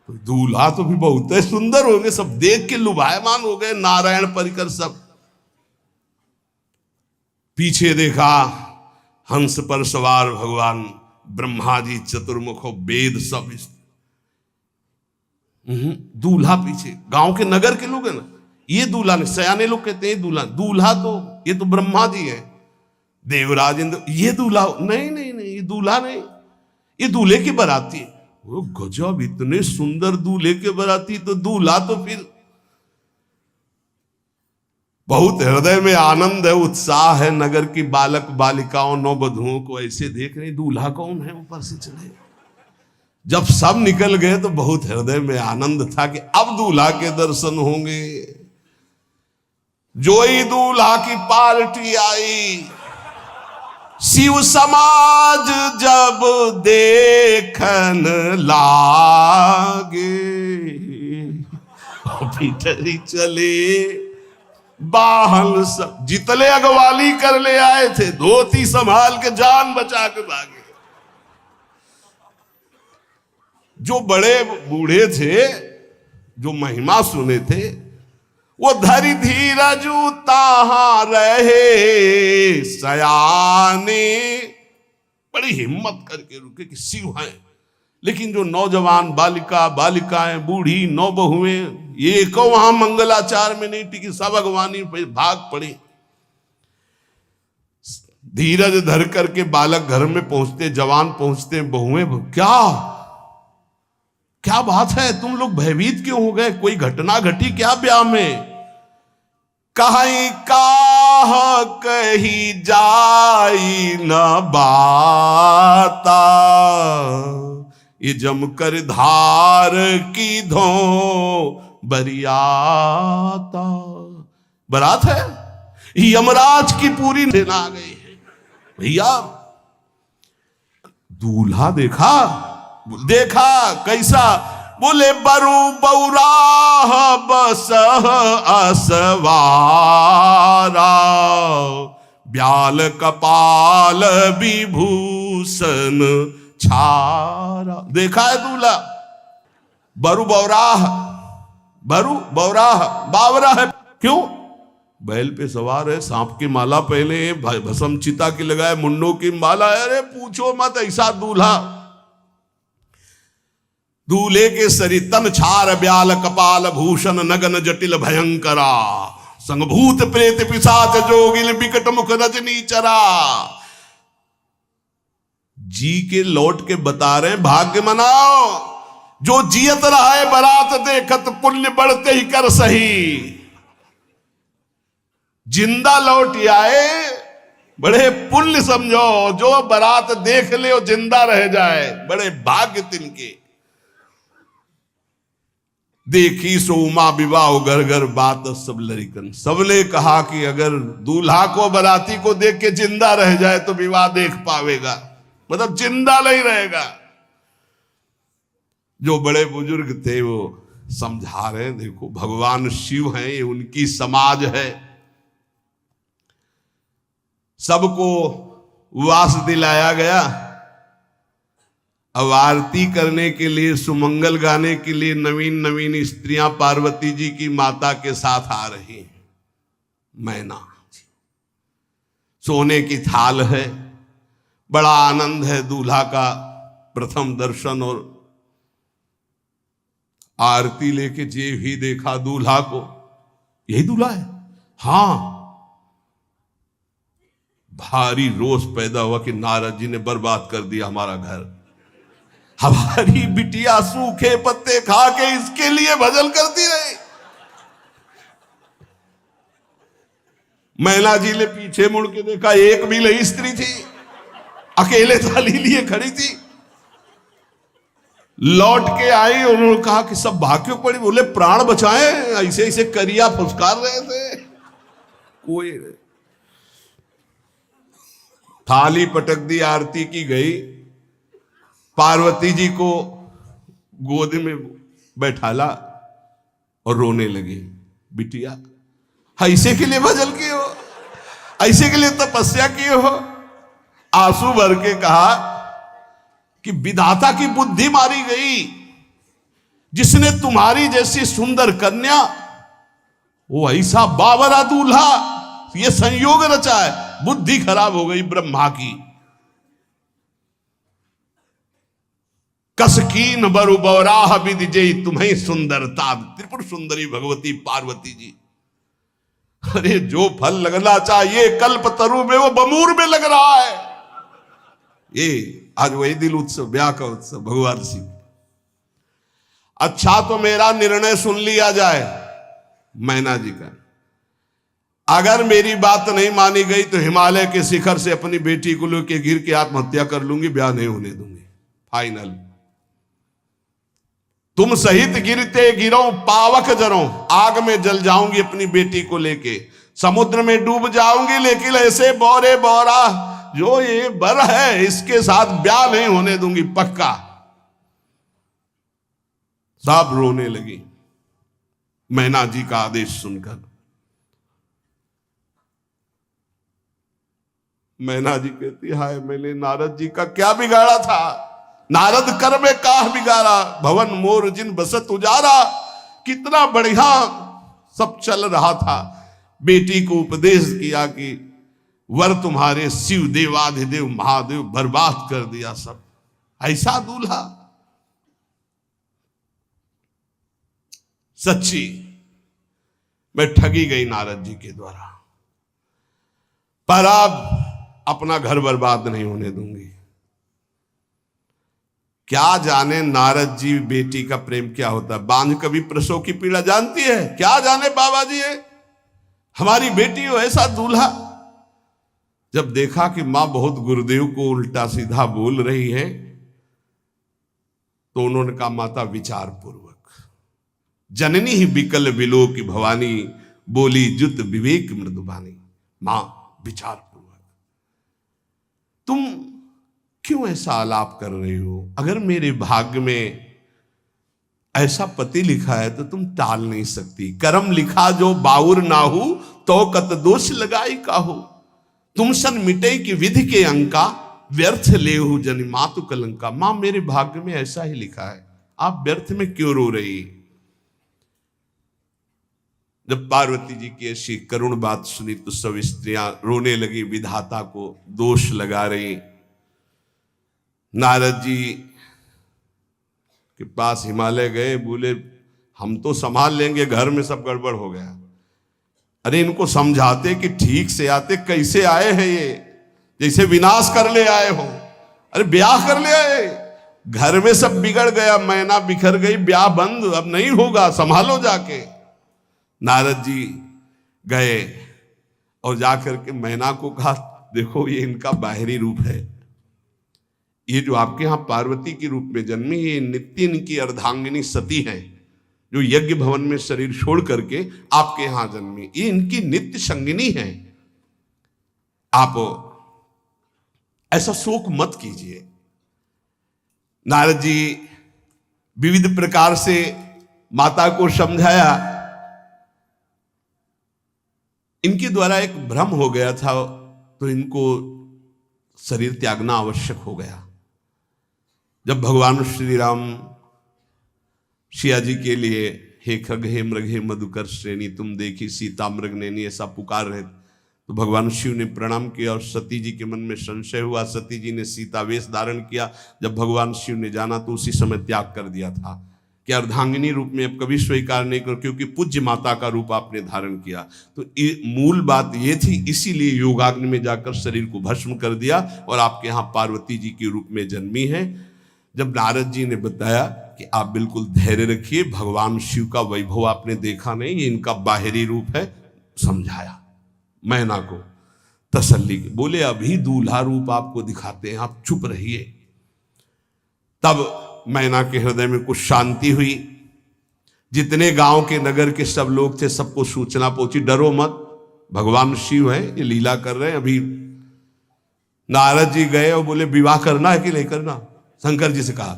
Speaker 1: तो दूल्हा तो भी बहुत सुंदर होंगे, सब देख के लुभायमान हो गए, नारायण परिकर सब। पीछे देखा हंस पर सवार भगवान ब्रह्मा जी, चतुर्मुख, वेद सब। दूल्हा पीछे, गांव के नगर के लोग है ना, ये दूल्हा नहीं, सयाने लोग कहते हैं दूल्हा। दूल्हा तो ये तो ब्रह्मा जी है, देवराज इंद्र, ये दूल्हा? नहीं नहीं नहीं, ये दूल्हा नहीं, ये दूल्हे की बाराती है। वो गजब, इतने सुंदर दूल्हे के बाराती, तो दूल्हा तो फिर बहुत हृदय में आनंद है, उत्साह है। नगर की बालक बालिकाओं नववधुओं को ऐसे देख रहे, दूल्हा कौन है ऊपर से चढ़े। जब सब निकल गए तो बहुत हृदय में आनंद था कि अब दूल्हा के दर्शन होंगे। जोई दूल्हा की पार्टी आई, शिव समाज जब देखन लागे, भीतरी चले बाहन सब, जितले अगवाली कर ले आए थे, धोती संभाल के जान बचा के भागे। जो बड़े बूढ़े थे, जो महिमा सुने थे, वो धरि धीरज ताहां रहे सयाने, बड़ी हिम्मत करके रुके कि शिव हैं। लेकिन जो नौजवान बालिकाएं, बूढ़ी नौबहुएं, ये को वहां मंगलाचार में नहीं टिकी, सब अगवानी पे भाग पड़ी। धीरज धर करके बालक घर में पहुंचते, जवान पहुंचते, बहुएं, क्या बात है, तुम लोग भयभीत क्यों हो गए? कोई घटना घटी क्या ब्याह में? कहीं काह कही जाई न बाता, ये जमकर धार की धो बरियाता। बारात है, यमराज की पूरी सेना आ गई है। भैया दूल्हा देखा कैसा? बोले बरु बौराह बसह असवारा, ब्याल कपाल विभूषण छारा। देखा है दूल्हा? बरु बौराह, बावरा है। क्यों? बैल पे सवार है, सांप की माला पहने, भस्म चिता की लगाए, मुंडों की माला। अरे पूछो मत, ऐसा दूल्हा। दूल्हे के शरीर तन छार ब्याल कपाल भूषण नगन जटिल भयंकरा, संगभूत प्रेत पिशाच जोगिल बिकट मुख रजनी चरा। जी के लौट के बता रहे, भाग्य मनाओ, जो जियत रहा है बारात देखत, पुण्य बढ़ते ही कर सही। जिंदा लौट आए, बड़े पुण्य समझो। जो बारात देख ले और जिंदा रह जाए, बड़े भाग्य तिनके। देखी सो उमा विवाह घर घर बात सब लड़िकन। सबने कहा कि अगर दूल्हा को बाराती को देख के जिंदा रह जाए तो विवाह देख पावेगा, मतलब जिंदा नहीं रहेगा। जो बड़े बुजुर्ग थे वो समझा रहे, देखो भगवान शिव हैं, ये उनकी समाज है। सबको वास दिलाया गया। अब आरती करने के लिए, सुमंगल गाने के लिए नवीन नवीन स्त्रियां पार्वती जी की माता के साथ आ रही हैं। मैना सोने की थाल है, बड़ा आनंद है। दूल्हा का प्रथम दर्शन और आरती लेके जे ही देखा दूल्हा को, यही दूल्हा है। हां, भारी रोष पैदा हुआ कि नारद जी ने बर्बाद कर दिया हमारा घर। हमारी बिटिया सूखे पत्ते खा के इसके लिए भजन करती रही। मैना जी ने पीछे मुड़ के देखा, एक भी नहीं स्त्री थी, अकेले थाली लिए खड़ी थी। लौट के आई, उन्होंने कहा कि सब भाग क्यों पड़ी? बोले प्राण बचाए, ऐसे ऐसे करिया फुसकार रहे थे। कोई थाली पटक दी, आरती की गई। पार्वती जी को गोद में बैठाला और रोने लगी। बिटिया ऐसे के लिए भजन किए हो, ऐसे के लिए तपस्या किए हो? आंसू भर के कहा कि विधाता की बुद्धि मारी गई। जिसने तुम्हारी जैसी सुंदर कन्या, वो ऐसा बावरा दूल्हा, ये संयोग रचा है। बुद्धि खराब हो गई ब्रह्मा की। कसकीन बरु बौराह विधि जय तुम्हें सुंदरता। त्रिपुर सुंदरी भगवती पार्वती जी अरे जो फल लगना चाहिए कल्प तरु में वो बमूर में लग रहा है। ये आज वही दिल उत्सव, ब्याह का उत्सव भगवान शिव। अच्छा तो मेरा निर्णय सुन लिया जाए मैना जी का, अगर मेरी बात नहीं मानी गई तो हिमालय के शिखर से अपनी बेटी को लेकर गिर के आत्महत्या कर लूंगी, ब्याह नहीं होने दूंगी, फाइनल। तुम सहित गिरते गिरो पावक जरो, आग में जल जाऊंगी अपनी बेटी को लेके, समुद्र में डूब जाऊंगी, लेकिन ऐसे बोरे बोरा जो ये बर है इसके साथ ब्याह नहीं होने दूंगी, पक्का। सब रोने लगी मैना जी का आदेश सुनकर। मैना जी कहती, हाय मैंने नारद जी का क्या बिगाड़ा था, नारद कर में काह बिगाड़ा, भवन मोर जिन बसत उजारा। कितना बढ़िया सब चल रहा था, बेटी को उपदेश किया कि वर तुम्हारे शिव देवाधिदेव महादेव, बर्बाद कर दिया सब। ऐसा दूल्हा, सच्ची मैं ठगी गई नारद जी के द्वारा, पर अब अपना घर बर्बाद नहीं होने दूंगी। क्या जाने नारद जी बेटी का प्रेम क्या होता है, बांझ कभी प्रसव की पीड़ा जानती है, क्या जाने बाबा जी है हमारी बेटी हो ऐसा दूल्हा। जब देखा कि मां बहुत गुरुदेव को उल्टा सीधा बोल रही है तो उन्होंने कहा, माता विचार पूर्वक, जननी ही बिकल बिलो की भवानी, बोली जुत विवेक मृदुबानी। मां विचार पूर्वक, तुम क्यों ऐसा आलाप कर रही हो, अगर मेरे भाग्य में ऐसा पति लिखा है तो तुम टाल नहीं सकती। करम लिखा जो बाउर नाहू, तो कत दोष लगाई काहू। तुम सन मिटे की विधि के अंका, व्यर्थ लेहु जनि मातु कलंका। मां मेरे भाग्य में ऐसा ही लिखा है, आप व्यर्थ में क्यों रो रही। जब पार्वती जी की ऐसी करुण बात सुनी तो सब स्त्रियां रोने लगी, विधाता को दोष लगा रही। नारद जी के पास हिमालय गए, बोले हम तो संभाल लेंगे, घर में सब गड़बड़ हो गया। अरे इनको समझाते कि ठीक से आते, कैसे आए हैं ये, जैसे विनाश कर ले आए हो। अरे ब्याह कर ले आए, घर में सब बिगड़ गया, मैना बिखर गई, ब्याह बंद, अब नहीं होगा, संभालो जाके। नारद जी गए और जाकर के मैना को कहा, देखो ये इनका बाहरी रूप है, ये जो आपके यहां पार्वती के रूप में जन्मी, ये नित्य इनकी अर्धांगिनी सती है, जो यज्ञ भवन में शरीर छोड़ करके आपके यहां जन्मी, ये इनकी नित्य संगिनी है। आप ऐसा शोक मत कीजिए। नारद जी विविध प्रकार से माता को समझाया। इनके द्वारा एक भ्रम हो गया था, तो इनको शरीर त्यागना आवश्यक हो गया। जब भगवान श्री राम सिया जी के लिए, हे खग हे मृग हे मधुकर श्रेणी, तुम देखी सीता मृग नैनी, ऐसा पुकार रहे, तो भगवान शिव ने प्रणाम किया और सती जी के मन में संशय हुआ। सती जी ने सीता वेश धारण किया। जब भगवान शिव ने जाना तो उसी समय त्याग कर दिया था कि अर्धांगिनी रूप में अब कभी स्वीकार नहीं करो, क्योंकि पूज्य माता का रूप आपने धारण किया। तो मूल बात ये थी, इसीलिए योगाग्नि में जाकर शरीर को भस्म कर दिया और आपके यहाँ पार्वती जी के रूप में जन्मी है। जब नारद जी ने बताया कि आप बिल्कुल धैर्य रखिए, भगवान शिव का वैभव आपने देखा नहीं, ये इनका बाहरी रूप है, समझाया मैना को तसल्ली के। बोले अभी दूल्हा रूप आपको दिखाते हैं, आप चुप रहिए। तब मैना के हृदय में कुछ शांति हुई। जितने गांव के नगर के सब लोग थे, सबको सूचना पहुंची, डरो मत, भगवान शिव है, ये लीला कर रहे हैं। अभी नारद जी गए और बोले विवाह करना है कि नहीं करना, शंकर जी से कहा।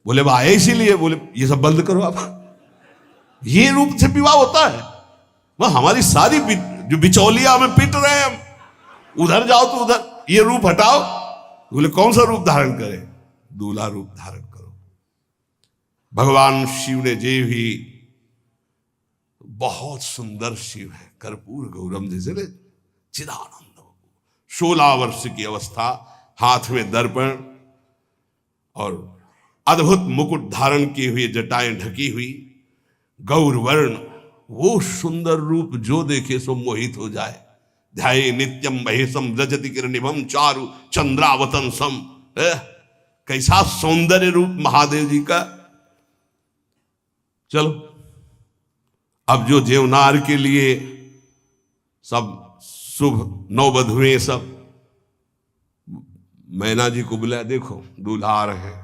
Speaker 1: बोले वह आए इसीलिए, बोले ये सब बंद करो आप, ये रूप से विवाह होता है, वह हमारी सारी जो बिचौलिया हमें पीट रहे हैं, हम उधर जाओ तो उधर, ये रूप हटाओ। बोले कौन सा रूप धारण करें, दूल्हा रूप धारण करो। भगवान शिव ने जे भी, बहुत सुंदर शिव है, कर्पूर गौरम जैसे चिदानंद, 16 वर्ष की अवस्था, हाथ में दर्पण और अद्भुत मुकुट धारण किए हुए, जटाएं ढकी हुई, गौर वर्ण वो सुंदर रूप जो देखे सो मोहित हो जाए। ध्याये नित्यम महेशम रजति किरणिभम चारु चंद्रावतन सम। कैसा सौंदर्य रूप महादेव जी का। चलो अब जो जेवनार के लिए सब शुभ नववधुएं सब मैना जी को बुलाया, देखो दूल्हा आ रहे हैं,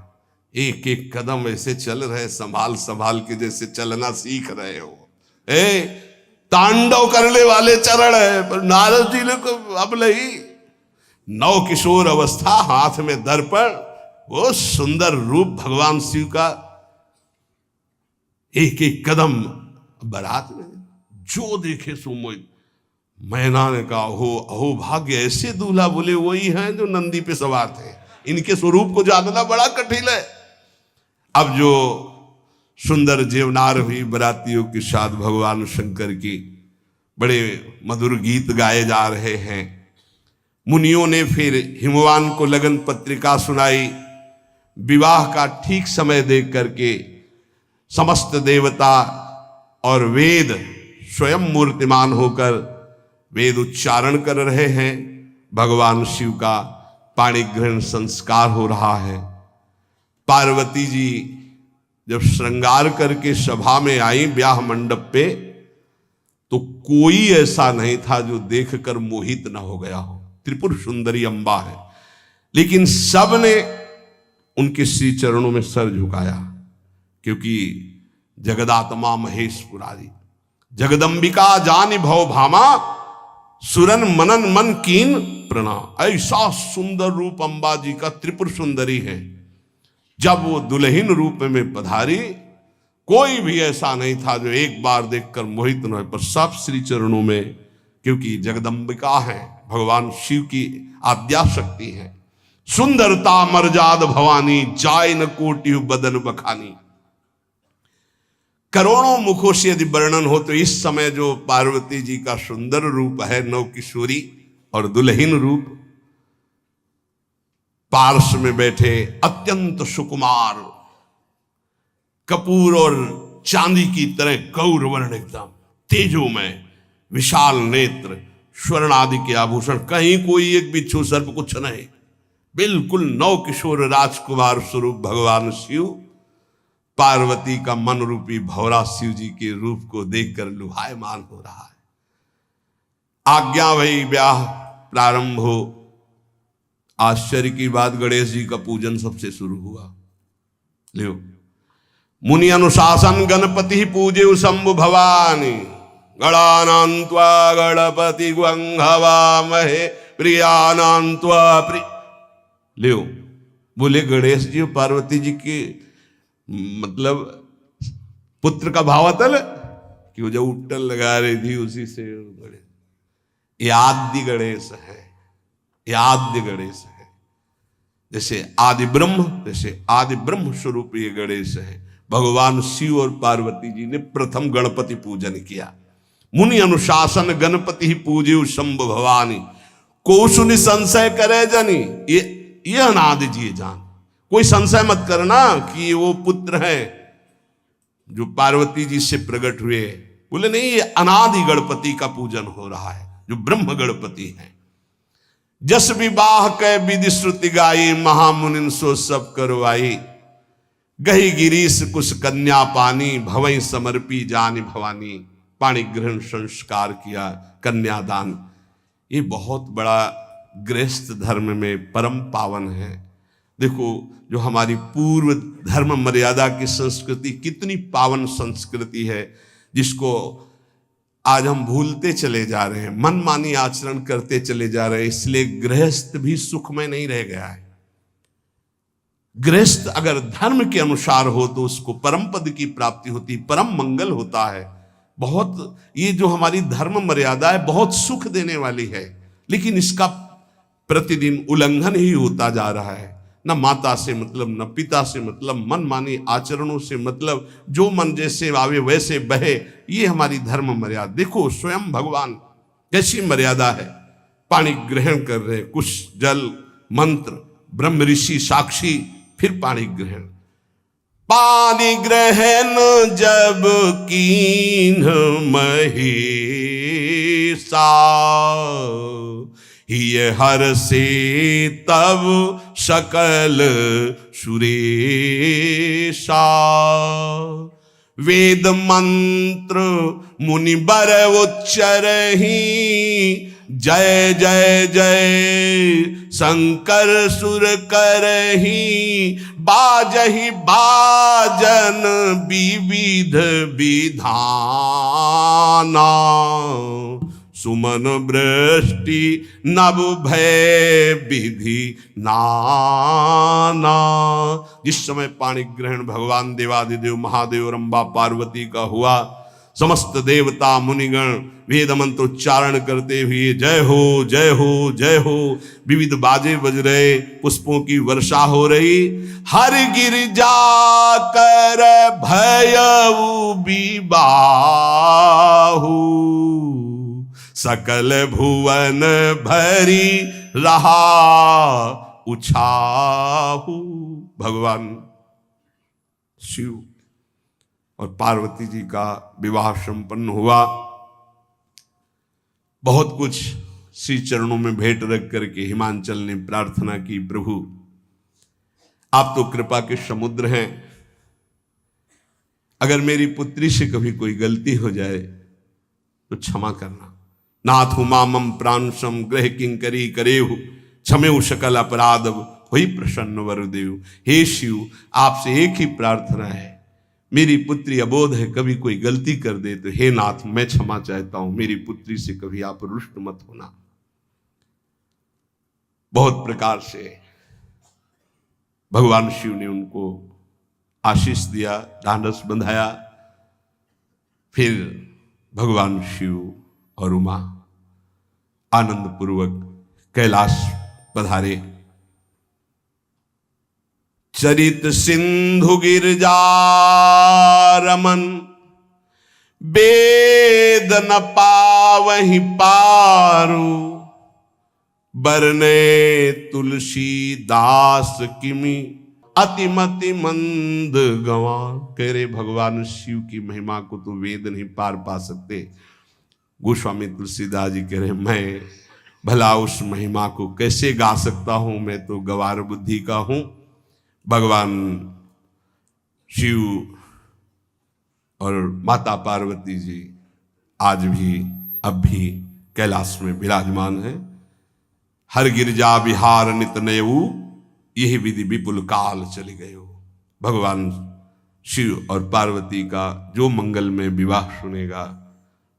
Speaker 1: एक एक कदम ऐसे चल रहे, संभाल संभाल के जैसे चलना सीख रहे हो। तांडव करने वाले चरण है, पर नारद जी ने को अब नहीं, नव किशोर अवस्था, हाथ में दर्पण, वो सुंदर रूप भगवान शिव का, एक एक कदम बारात में जो देखे सो मोहित। मैना ने कहा हो अहो भाग्य, ऐसे दूल्हा बोले वही हैं जो नंदी पे सवार थे, इनके स्वरूप को जानना बड़ा कठिन है। अब जो सुंदर जेवनार हुई बरातियों के साथ भगवान शंकर की बड़े मधुर गीत गाए जा रहे हैं। मुनियों ने फिर हिमवान को लगन पत्रिका सुनाई। विवाह का ठीक समय देख करके समस्त देवता और वेद स्वयं मूर्तिमान होकर वेद उच्चारण कर रहे हैं। भगवान शिव का पाणी ग्रहण संस्कार हो रहा है। पार्वती जी जब श्रृंगार करके सभा में आई ब्याह मंडप पे, तो कोई ऐसा नहीं था जो देखकर मोहित न हो गया हो। त्रिपुर सुंदरी अम्बा है, लेकिन सब ने उनके श्री चरणों में सर झुकाया, क्योंकि जगदात्मा महेश पुरारी जगदम्बिका जानि भव भामा सुरन मनन मन कीन प्रणाम। ऐसा सुंदर रूप अम्बा जी का त्रिपुर सुंदरी है। जब वो दुल्हन रूप में पधारी, कोई भी ऐसा नहीं था जो एक बार देखकर मोहित न हो, पर सब श्री चरणों में, क्योंकि जगदम्बिका है, भगवान शिव की आद्या शक्ति है। सुंदरता मर्जाद भवानी जाय न कोटि बदन बखानी। करोड़ों मुखों से यदि वर्णन हो तो इस समय जो पार्वती जी का सुंदर रूप है, नव किशोरी और दुल्हन रूप, पार्श्व में बैठे अत्यंत सुकुमार, कपूर और चांदी की तरह गौर वर्ण, एकदम तेजोमय, विशाल नेत्र, स्वर्ण आदि के आभूषण, कहीं कोई एक बिच्छू सर्प कुछ नहीं, बिल्कुल नव किशोर राजकुमार स्वरूप भगवान शिव। पार्वती का मन रूपी भौरा शिव जी के रूप को देखकर लुभायमान हो रहा है। आज्ञा भई ब्याह प्रारंभ हो। आश्चर्य की बात, गणेश जी का पूजन सबसे शुरू हुआ। लियो, मुनि अनुशासन गणपति पूजे शंभु भवानी, गणानान्त्वा गणपति ग्वंघवामहे प्रियानान्त्वा प्रिय। लियो, बोले गणेश जी और पार्वती जी के मतलब पुत्र का भावातल कि वो जो उट्टल लगा रही थी उसी से गणेश, ये आदि गणेश है, ये आद्य गणेश है। जैसे आदि ब्रह्म, जैसे आदि ब्रह्म स्वरूप ये गणेश है। भगवान शिव और पार्वती जी ने प्रथम गणपति पूजन किया। मुनि अनुशासन गणपति ही पूजे शंभु भवानी, कोसुनि संशय करे जनी। ये अनादि जी जान, कोई संशय मत करना कि वो पुत्र है जो पार्वती जी से प्रकट हुए। बोले नहीं, ये अनादि गणपति का पूजन हो रहा है, जो ब्रह्म गणपति है। जस विवाह कै विधि श्रुति गाई, महामुनिन सो सब करवाई। गही गिरीश कुश कन्या पानी, भवई समर्पी जानी भवानी। पाणी ग्रहण संस्कार किया, कन्यादान। ये बहुत बड़ा गृहस्थ धर्म में परम पावन है। देखो, जो हमारी पूर्व धर्म मर्यादा की संस्कृति कितनी पावन संस्कृति है, जिसको आज हम भूलते चले जा रहे हैं, मनमानी आचरण करते चले जा रहे हैं। इसलिए गृहस्थ भी सुखमय नहीं रह गया है। गृहस्थ अगर धर्म के अनुसार हो तो उसको परम पद की प्राप्ति होती, परम मंगल होता है। बहुत ये जो हमारी धर्म मर्यादा है बहुत सुख देने वाली है, लेकिन इसका प्रतिदिन उल्लंघन ही होता जा रहा है। न माता से मतलब, न पिता से मतलब, मनमानी आचरणों से मतलब, जो मन जैसे आवे वैसे बहे, ये हमारी धर्म मर्यादा। देखो स्वयं भगवान कैसी मर्यादा है, पानी ग्रहण कर रहे, कुछ जल मंत्र, ब्रह्म ऋषि साक्षी, फिर पानी ग्रहण। पानी ग्रहण जब कीन महेशा, ये हर से तब सकल सुरेशा। वेद मंत्र मुनि बर उच्चरहि, जय जय जय शंकर सुर करहि। बाजहि बाजन विविध विधाना, सुमन वृष्टि नभ भय विधि नाना। जिस समय पाणी ग्रहण भगवान देवादिदेव महादेव रंबा पार्वती का हुआ, समस्त देवता मुनिगण वेद मंत्र उच्चारण करते हुए जय हो जय हो जय हो, विविध बाजे बज रहे, पुष्पों की वर्षा हो रही। हर गिरजा कर भयउ विबाहु, सकल भुवन भरी रहा उछाहु। भगवान शिव और पार्वती जी का विवाह संपन्न हुआ। बहुत कुछ श्री चरणों में भेंट रख करके हिमांचल ने प्रार्थना की, प्रभु आप तो कृपा के समुद्र हैं, अगर मेरी पुत्री से कभी कोई गलती हो जाए तो क्षमा करना। नाथ मामम प्रांशम ग्रह किंकरी करेहु, क्षमेउ सकल अपराध हुई प्रसन्न वरुदेव। हे शिव, आपसे एक ही प्रार्थना है, मेरी पुत्री अबोध है, कभी कोई गलती कर दे तो हे नाथ मैं क्षमा चाहता हूं, मेरी पुत्री से कभी आप रुष्ट मत होना। बहुत प्रकार से भगवान शिव ने उनको आशीष दिया, ढांढस बंधाया। फिर भगवान शिव और उमा आनंद पूर्वक कैलाश पधारे। चरित सिंधु गिरजा रमन, वेद न पावहि पारू। बरने तुलसी दास किमि, अतिमति मंद गवा। कह रहे भगवान शिव की महिमा को तो वेद नहीं पार पा सकते। गोस्वामी तुलसीदास जी कह रहे मैं भला उस महिमा को कैसे गा सकता हूं, मैं तो गवार बुद्धि का हूं। भगवान शिव और माता पार्वती जी आज भी अब भी कैलाश में विराजमान है। हर गिरजा विहार नित नयऊ, यही विधि विपुल काल चले गए हो। भगवान शिव और पार्वती का जो मंगल में विवाह सुनेगा,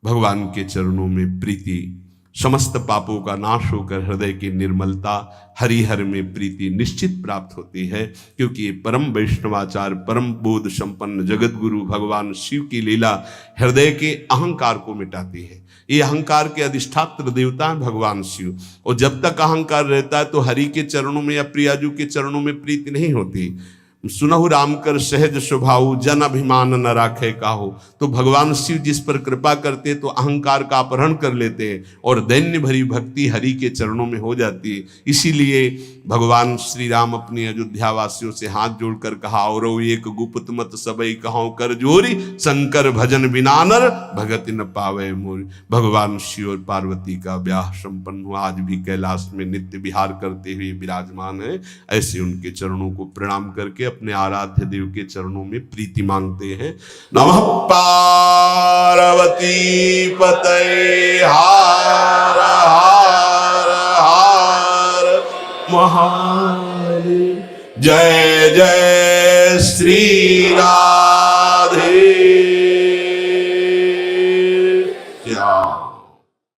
Speaker 1: भगवान के चरणों में प्रीति, समस्त पापों का नाश होकर हृदय की निर्मलता, हरिहर में प्रीति निश्चित प्राप्त होती है। क्योंकि ये परम वैष्णवाचार, परम बोध संपन्न जगत गुरु भगवान शिव की लीला हृदय के अहंकार को मिटाती है। ये अहंकार के अधिष्ठात्र देवता है भगवान शिव, और जब तक अहंकार रहता है तो हरि के चरणों में या प्रियाजू के चरणों में प्रीति नहीं होती। सुनहु राम कर सहज स्वभाव, जन अभिमान न राखे काहू। तो भगवान शिव जिस पर कृपा करते तो अहंकार का अपहरण कर लेते और दैन्य भरी भक्ति हरि के चरणों में हो जाती है। इसीलिए भगवान श्री राम अपनी अयोध्या वासियों से हाथ जोड़कर कहा, और एक गुप्त मत सबई कहां कर जोरी, शंकर भजन बिना नर भगति न पावे मोरी। भगवान शिव और पार्वती का ब्याह संपन्न हुआ, आज भी कैलाश में नित्य विहार करते हुए विराजमान है। ऐसे उनके चरणों को प्रणाम करके अपने आराध्य देव के चरणों में प्रीति मांगते हैं। नमः पार्वती पतये हर हर हर महादेव। जय जय श्री राधे।